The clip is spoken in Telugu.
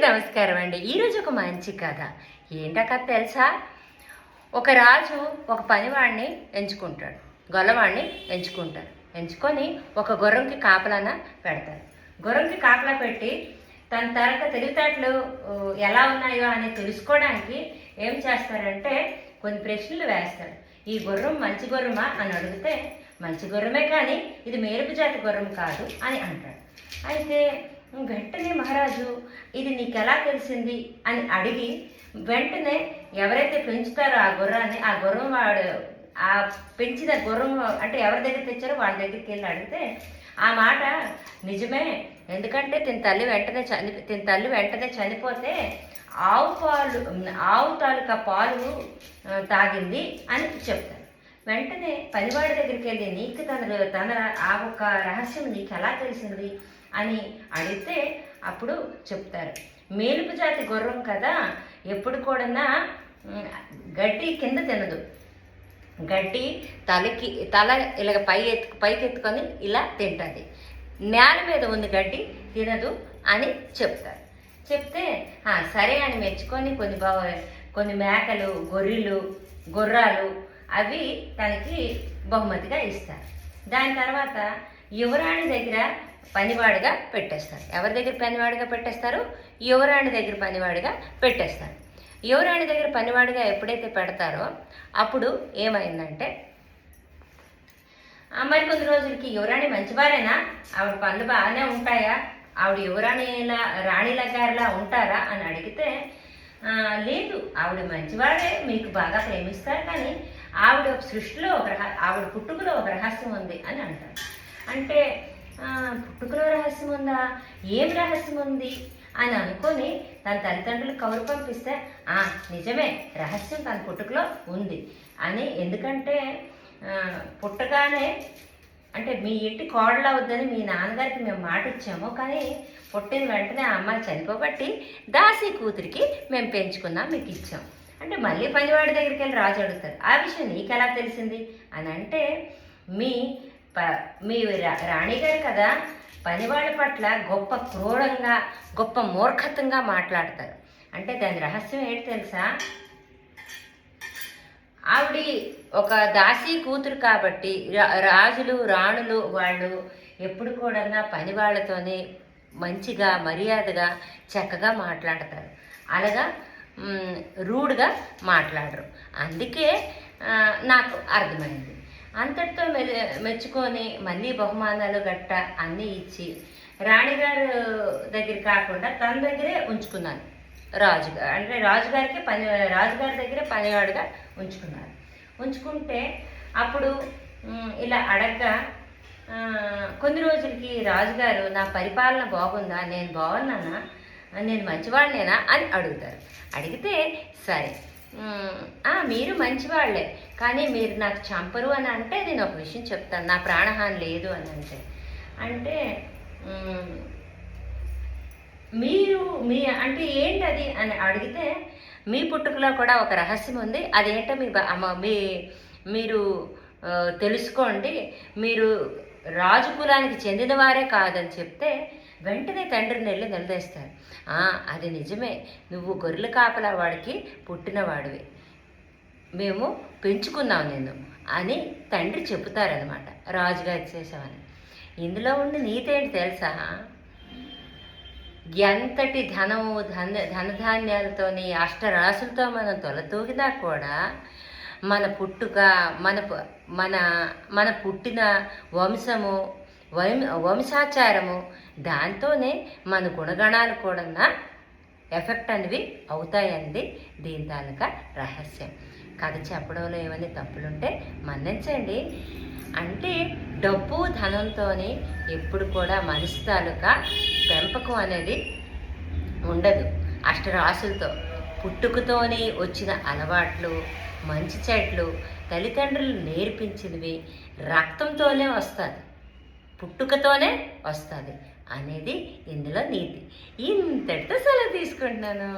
నమస్కారం అండి. ఈరోజు ఒక మంచి కథ. ఏంటో కథ తెలుసా? ఒక రాజు ఒక పనివాడిని ఎంచుకుంటాడు, గొల్లవాడిని ఎంచుకొని ఒక గుర్రంకి కాపలాన పెడతారు. గుర్రంకి కాపలా పెట్టి తన తెలివితేటలు ఎలా ఉన్నాయో అని తెలుసుకోవడానికి ఏం చేస్తారంటే కొన్ని ప్రశ్నలు వేస్తారు. ఈ గుర్రం మంచి గుర్రమా అని అడిగితే మంచి గుర్రమే, కానీ ఇది మేలుపు జాతి గుర్రం కాదు అని అంటాడు. అయితే వెంటనే మహారాజు ఇది నీకు ఎలా తెలిసింది అని అడిగి వెంటనే ఎవరైతే పెంచుతారో ఆ గుర్రాన్ని, ఆ గుర్రం వాడు ఆ పెంచిన గుర్రం అంటే ఎవరి దగ్గర తెచ్చారో వాళ్ళ దగ్గరికి వెళ్ళి అడిగితే ఆ మాట నిజమే, ఎందుకంటే తిన తల్లి వెంటనే చనిపోతే ఆవు తాలూకా పాలు తాగింది అని చెప్తారు. వెంటనే పనివాడి దగ్గరికి వెళ్ళి నీకు తన ఆ ఒక రహస్యం నీకు ఎలా తెలిసింది అని అడిగితే అప్పుడు చెప్తారు, మేలుపు జాతి గుర్రం కదా, ఎప్పుడు కూడా గడ్డి కింద తినదు, గడ్డి తల ఇలాగ పైకి ఎత్తుకొని ఇలా తింటుంది, నేల మీద ఉంది గడ్డి తినదు అని చెప్తారు. చెప్తే సరే అని మెచ్చుకొని కొన్ని మేకలు, గుర్రాలు అవి తనకి బహుమతిగా ఇస్తారు. దాని తర్వాత యువరాణి దగ్గర పనివాడిగా పెట్టేస్తారు. ఎవరి దగ్గర పనివాడిగా పెట్టేస్తారు? యువరాణి దగ్గర పనివాడిగా పెట్టేస్తారు. యువరాణి దగ్గర పనివాడిగా ఎప్పుడైతే పెడతారో అప్పుడు ఏమైందంటే మరి కొన్ని రోజులకి యువరాణి మంచివారేనా, ఆవిడ పనులు బాగానే ఉంటాయా, ఆవిడ రాణిల గారిలా ఉంటారా అని అడిగితే లేదు, ఆవిడ మంచివాడే, మీకు బాగా ప్రేమిస్తారు, కానీ ఆవిడ సృష్టిలో ఆవిడ పుట్టుకలో ఒక రహస్యం ఉంది అని అంటారు. అంటే పుట్టుకలో రహస్యం ఉందా, ఏం రహస్యం ఉంది అని అనుకొని తన తల్లిదండ్రులు కబురు పంపిస్తే నిజమే, రహస్యం తన పుట్టుకలో ఉంది అని. ఎందుకంటే పుట్టగానే అంటే మీ ఇంటి కోడలు అవుద్దని మీ నాన్నగారికి మేము మాట ఇచ్చాము, కానీ పుట్టిన వెంటనే ఆ అమ్మాయి చనిపోబట్టి దాసి కూతురికి మేము పెంచుకున్నాం, మీకు ఇచ్చాం అంటే మళ్ళీ పనివాడి దగ్గరికి వెళ్ళి రాజు అడుగుతారు, ఆ విషయం నీకు ఎలా తెలిసింది అని అంటే మీ రాణిగారు కదా పనివాళ్ళ పట్ల గొప్ప క్రూరంగా గొప్ప మూర్ఖత్వంగా మాట్లాడతారు. అంటే దాని రహస్యం ఏంటి తెలుసా? ఆవిడ ఒక దాసీ కూతురు కాబట్టి రాజులు రాణులు వాళ్ళు ఎప్పుడు కూడా పని వాళ్ళతోనే మంచిగా మర్యాదగా చక్కగా మాట్లాడతారు, అలాగా రూడ్గా మాట్లాడరు. అందుకే నాకు అర్థమైంది. అంతటితో మెచ్చుకొని మళ్ళీ బహుమానాలు గట్ట అన్నీ ఇచ్చి రాణిగారు దగ్గర కాకుండా తన దగ్గరే ఉంచుకున్నాను. రాజుగారి దగ్గరే పనివాడిగా ఉంచుకుంటే అప్పుడు ఇలా అడగ్గా కొన్ని రోజులకి రాజుగారు నా పరిపాలన బాగుందా, నేను బాగున్నానా, నేను మంచివాడినేనా అని అడుగుతారు. అడిగితే సరే మీరు మంచివాళ్లే, కానీ మీరు నాకు చంపరు అని అంటే నేను ఒక విషయం చెప్తాను, నా ప్రాణహాని లేదు అని అంటే అంటే ఏంటది అని అడిగితే మీ పుట్టుకలో కూడా ఒక రహస్యం ఉంది, అదేంటో మీరు తెలుసుకోండి, మీరు రాజు కులానికి చెందిన వారే కాదని చెప్తే వెంటనే తండ్రిని వెళ్ళి నిలదీస్తారు. అది నిజమే, నువ్వు గొర్రెల కాపలా వాడికి పుట్టినవాడివి, మేము పెంచుకున్నాం నేను అని తండ్రి చెబుతారనమాట రాజుగారి చేసామని. ఇందులో ఉండి నీతి ఏంటి తెలుసా? ఎంతటి ధనధాన్యాలతోని అష్టరాశులతో మనం తొలతూగినా కూడా మన పుట్టుక మన పుట్టిన వంశము వంశాచారము దాంతోనే మన గుణగణాలు కూడా ఎఫెక్ట్ అనేవి అవుతాయండి. దీని తాలూకా రహస్యం. కథ చెప్పడంలో ఏమైనా తప్పులుంటే మన్నించండి. అంటే డబ్బు ధనంతో ఎప్పుడు కూడా మనిషి తాలూకా పెంపకం అనేది ఉండదు. అష్టరాశులతో పుట్టుకతోనే వచ్చిన అలవాట్లు, మంచి చెట్లు తల్లిదండ్రులు నేర్పించినవి రక్తంతోనే వస్తుంది, పుట్టుకతోనే వస్తుంది అనేది ఇందులో నీతి. ఇంతటితో సెలవు తీసుకుంటున్నాను.